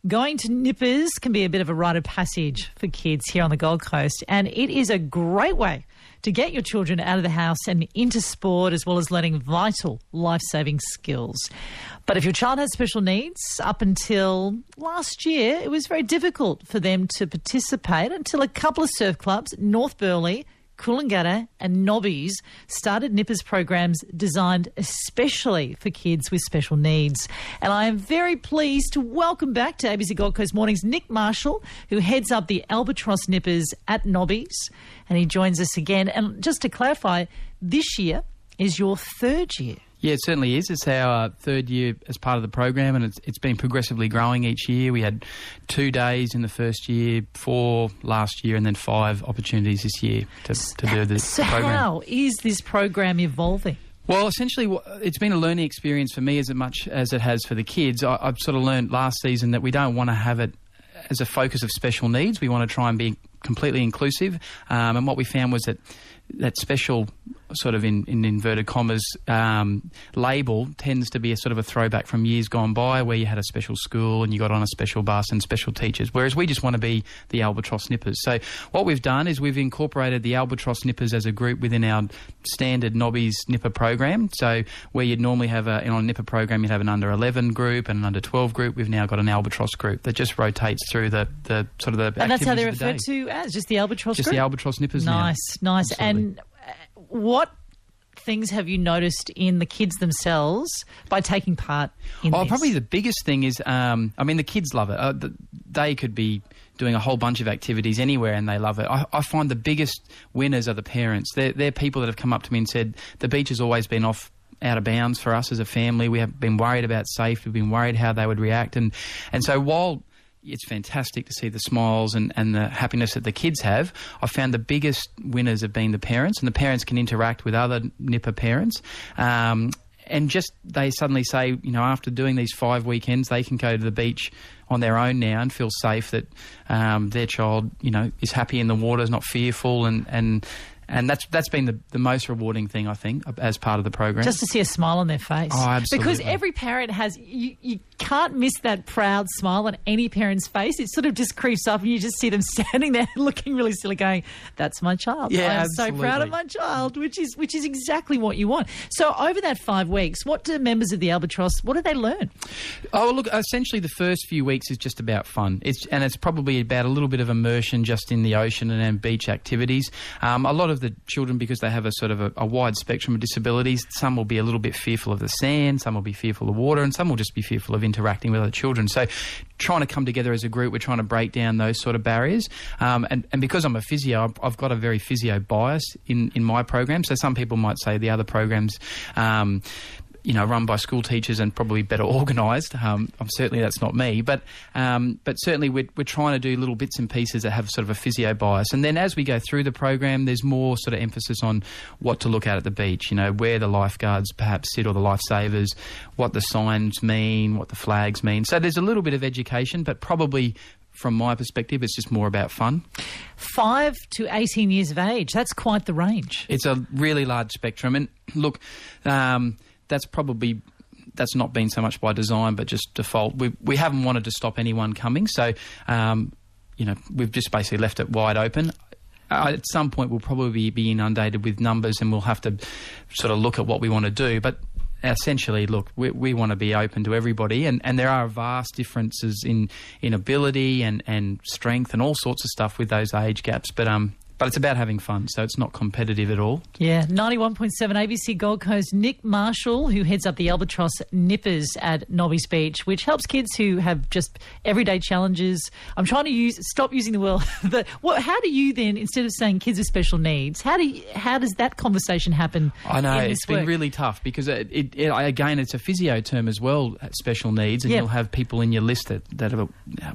Going to Nippers can be a bit of a rite of passage for kids here on the Gold Coast, and it is a great way to get your children out of the house and into sport, as well as learning vital life-saving skills. But if your child has special needs, up until last year, it was very difficult for them to participate until a couple of surf clubs, North Burleigh, Coolangatta and Nobbies, started Nippers programs designed especially for kids with special needs. And I am very pleased to welcome back to ABC Gold Coast Mornings Nick Marshall, who heads up the Albatross Nippers at Nobbies, and he joins us again. And just to clarify, this year is your third year. Yeah, it certainly is. It's our third year as part of the program, and it's been progressively growing each year. We had 2 days in the first year, 4 last year, and then 5 opportunities this year to do this program. So how is this program evolving? Well, essentially, it's been a learning experience for me as much as it has for the kids. I've sort of learned last season that we don't want to have it as a focus of special needs. We want to try and be completely inclusive. And what we found was that special, sort of in inverted commas, label tends to be a sort of a throwback from years gone by, where you had a special school and you got on a special bus and special teachers, whereas we just want to be the Albatross Nippers. So what we've done is we've incorporated the Albatross Nippers as a group within our standard Nobbies Nipper program. So where you'd normally have on a Nipper program, you'd have an under 11 group and an under 12 group. We've now got an Albatross group that just rotates through the sort of the activities. And that's how they're of the referred day. to as, just the Albatross just group? the Albatross Nippers now. Nice. Absolutely. And what things have you noticed in the kids themselves by taking part in this? Probably the biggest thing is, the kids love it. They could be doing a whole bunch of activities anywhere and they love it. I find the biggest winners are the parents. They're people that have come up to me and said, the beach has always been out of bounds for us as a family. We have been worried about safety. We've been worried how they would react. And so while it's fantastic to see the smiles and the happiness that the kids have, I found the biggest winners have been the parents, and the parents can interact with other Nipper parents. And just they suddenly say, after doing these 5 weekends, they can go to the beach on their own now and feel safe that their child, is happy in the water, is not fearful, and that's been the most rewarding thing, I think, as part of the program. Just to see a smile on their face. Oh, absolutely. Because every parent has, you can't miss that proud smile on any parent's face. It sort of just creeps up and you just see them standing there looking really silly going, that's my child. Yeah, I'm so proud of my child, which is exactly what you want. So over that 5 weeks, what do members of the Albatross, what do they learn? Oh, look, essentially the first few weeks is just about fun. It's probably about a little bit of immersion just in the ocean and beach activities. A lot of the children, because they have a sort of a wide spectrum of disabilities, some will be a little bit fearful of the sand, some will be fearful of water, and some will just be fearful of interacting with other children. So trying to come together as a group, we're trying to break down those sort of barriers. And because I'm a physio, I've got a very physio bias in my program. So some people might say the other programs run by school teachers and probably better organised. Certainly that's not me, but certainly we're trying to do little bits and pieces that have sort of a physio bias. And then as we go through the program, there's more sort of emphasis on what to look at the beach, where the lifeguards perhaps sit or the lifesavers, what the signs mean, what the flags mean. So there's a little bit of education, but probably from my perspective, it's just more about fun. 5 to 18 years of age, that's quite the range. It's a really large spectrum. And look, that's not been so much by design, but just default. We haven't wanted to stop anyone coming, so we've just basically left it wide open. At some point, we'll probably be inundated with numbers, and we'll have to sort of look at what we want to do. But essentially, look, we want to be open to everybody, and there are vast differences in ability and strength and all sorts of stuff with those age gaps. But it's about having fun, so it's not competitive at all. Yeah, 91.7 ABC Gold Coast, Nick Marshall, who heads up the Albatross Nippers at Nobbies Beach, which helps kids who have just everyday challenges. I'm trying to stop using the word. How do you then, instead of saying kids with special needs, how does that conversation happen? I know, it's been really tough because, again, it's a physio term as well, special needs, and you'll have people in your list that are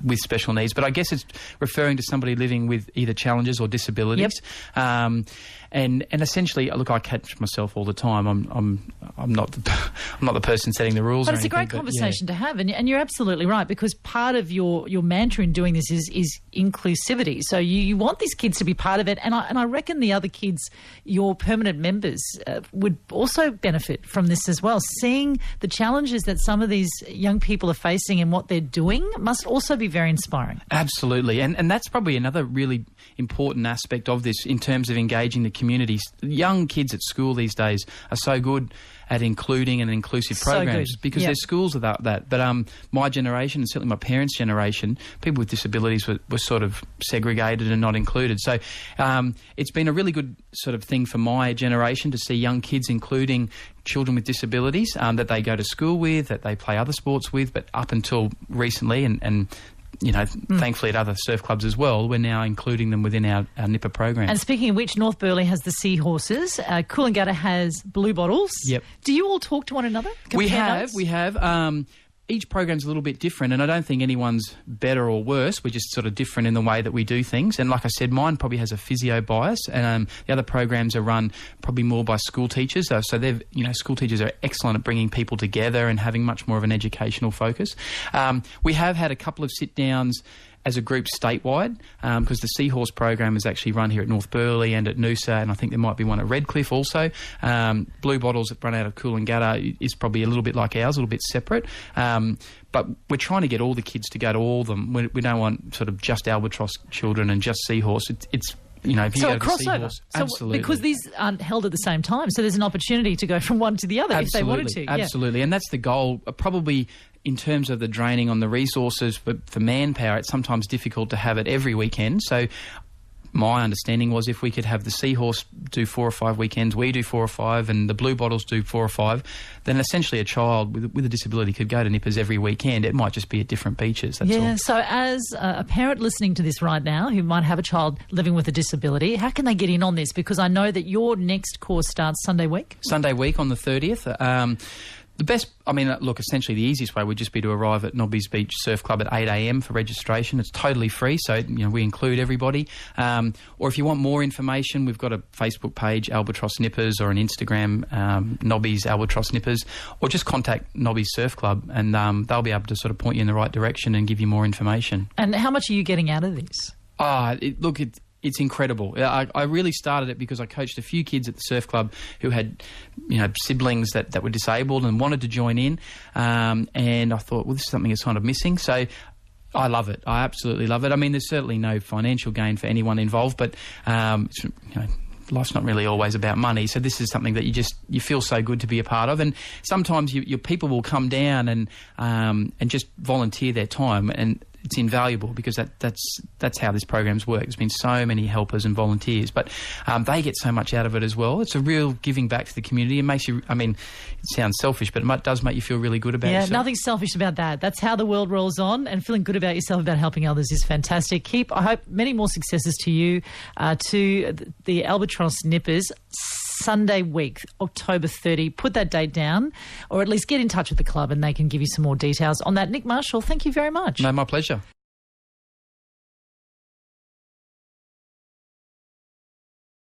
with special needs. But I guess it's referring to somebody living with either challenges or disabilities disabilities. Yep. And essentially, look, I catch myself all the time. I'm not the person setting the rules. But it's a great conversation to have, and you're absolutely right, because part of your mantra in doing this is inclusivity. So you want these kids to be part of it, and I reckon the other kids, your permanent members, would also benefit from this as well. Seeing the challenges that some of these young people are facing and what they're doing must also be very inspiring. Absolutely, and that's probably another really important aspect of this in terms of engaging the communities. Young kids at school these days are so good at including and inclusive programs because their schools are that. But my generation, and certainly my parents' generation, people with disabilities were sort of segregated and not included. So it's been a really good sort of thing for my generation to see young kids including children with disabilities that they go to school with, that they play other sports with, but up until recently and you know, thankfully at other surf clubs as well, we're now including them within our Nipper program. And speaking of which, North Burleigh has the Seahorses, Coolangatta has Blue Bottles. Yep. Do you all talk to one another? We have. Each program's a little bit different, and I don't think anyone's better or worse. We're just sort of different in the way that we do things. And like I said, mine probably has a physio bias, and the other programs are run probably more by school teachers. So they've, school teachers are excellent at bringing people together and having much more of an educational focus. We have had a couple of sit-downs as a group statewide, because the Seahorse program is actually run here at North Burleigh and at Noosa, and I think there might be one at Redcliffe also. Blue Bottles that run out of Coolangatta is probably a little bit like ours, a little bit separate. But we're trying to get all the kids to go to all of them. We don't want sort of just Albatross children and just Seahorse. It's if you so go a to crossover. Seahorse, absolutely. Because these aren't held at the same time, so there's an opportunity to go from one to the other if they wanted to. Absolutely, and that's the goal. Probably in terms of the draining on the resources for manpower, it's sometimes difficult to have it every weekend. So my understanding was if we could have the Seahorse do 4 or 5 weekends, we do 4 or 5, and the Blue Bottles do 4 or 5, then essentially a child with a disability could go to Nippers every weekend. It might just be at different beaches, that's all. So as a parent listening to this right now who might have a child living with a disability, how can they get in on this? Because I know that your next course starts Sunday week. Sunday week on the 30th. The best, essentially the easiest way would just be to arrive at Nobby's Beach Surf Club at 8 a.m. for registration. It's totally free, so we include everybody. Or if you want more information, we've got a Facebook page, Albatross Nippers, or an Instagram, Nobby's Albatross Nippers, or just contact Nobby's Surf Club, and they'll be able to sort of point you in the right direction and give you more information. And how much are you getting out of this? It's incredible. I really started it because I coached a few kids at the surf club who had, siblings that were disabled and wanted to join in. And I thought, well, this is something that's kind of missing. So I love it. I absolutely love it. There's certainly no financial gain for anyone involved, but, life's not really always about money. So this is something that you feel so good to be a part of. And sometimes your people will come down and just volunteer their time, and it's invaluable because that's how this program's worked. There's been so many helpers and volunteers, but they get so much out of it as well. It's a real giving back to the community. It makes you, it sounds selfish, but it does make you feel really good about yourself. Yeah, nothing selfish about that. That's how the world rolls on, and feeling good about yourself, about helping others is fantastic. I hope many more successes to you, to the Albatross Nippers. Sunday week, October 30. Put that date down, or at least get in touch with the club and they can give you some more details on that. Nick Marshall, thank you very much. No, my pleasure.